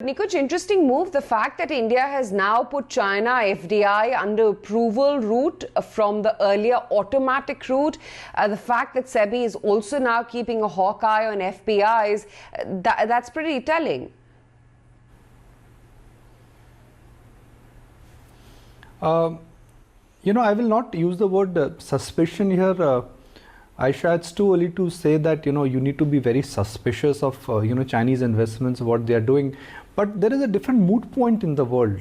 Nikuj, interesting move. The fact that India has now put China FDI under approval route from the earlier automatic route. The fact that SEBI is also now keeping a hawk eye on FPIs, that's pretty telling. I will not use the word suspicion here. Aisha, it's too early to say that, you need to be very suspicious of, Chinese investments, what they are doing. But there is a different moot point in the world.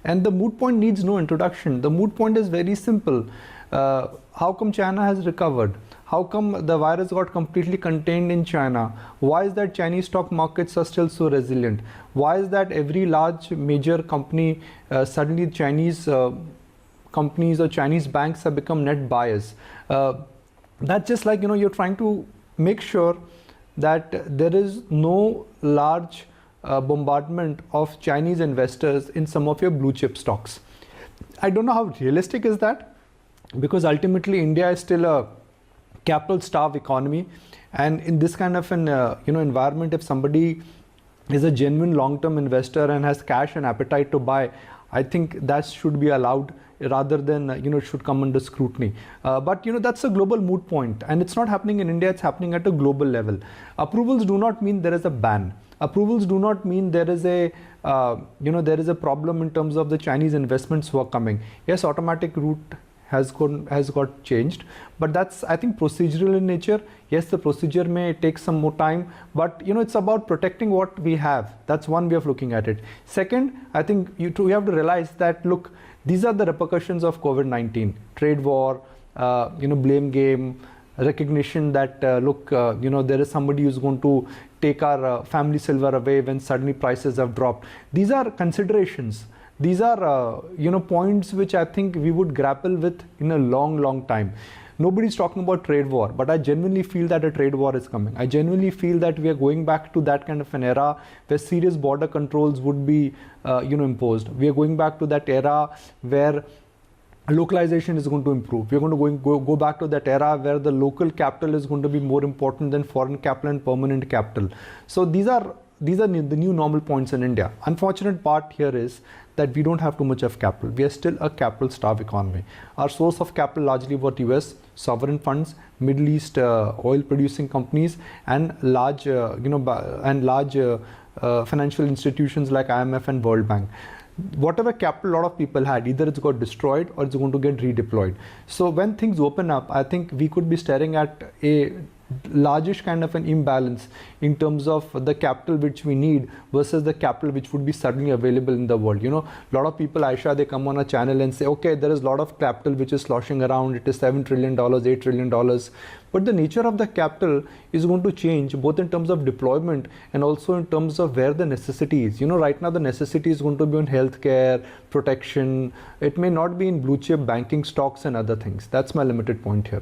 And the moot point needs no introduction. The moot point is very simple. How come China has recovered? How come the virus got completely contained in China? Why is that Chinese stock markets are still so resilient? Why is that every large major company, suddenly Chinese companies or Chinese banks have become net buyers? That's just like, you're trying to make sure that there is no large bombardment of Chinese investors in some of your blue chip stocks. I don't know how realistic is that, because ultimately India is still a capital starved economy, and in this kind of an environment, if somebody is a genuine long-term investor and has cash and appetite to buy, I think that should be allowed rather than it should come under scrutiny. But that's a global moot point, and it's not happening in India, it's happening at a global level. Approvals do not mean there is a ban. Approvals do not mean there is a there is a problem in terms of the Chinese investments who are coming. Yes, automatic route has got changed, but that's, I think, procedural in nature. Yes, the procedure may take some more time, but it's about protecting what we have. That's one way of looking at it. Second, I think you have to realize that, look, these are the repercussions of COVID-19, trade war, blame game, recognition that there is somebody who's going to take our family silver away when suddenly prices have dropped. These are considerations. These are points which I think we would grapple with in a long time. Nobody's talking about trade war, but I genuinely feel that a trade war is coming. I genuinely feel that we are going back to that kind of an era where serious border controls would be imposed. We are going back to that era where localization is going to improve. We're going to go back to that era where the local capital is going to be more important than foreign capital and permanent capital. So these are the new normal points in India. Unfortunate part here is that we don't have too much of capital. We are still a capital starved economy. Our source of capital largely about US sovereign funds, Middle East oil producing companies, and large financial institutions like IMF and World Bank. Whatever capital a lot of people had, either it's got destroyed or it's going to get redeployed. So when things open up, I think we could be staring at a largish kind of an imbalance in terms of the capital which we need versus the capital which would be suddenly available in the world. A lot of people, Aisha, they come on a channel and say, okay, there is a lot of capital which is sloshing around. It is $7 trillion, $8 trillion. But the nature of the capital is going to change both in terms of deployment and also in terms of where the necessity is. Right now the necessity is going to be on healthcare, protection. It may not be in blue chip banking stocks and other things. That's my limited point here.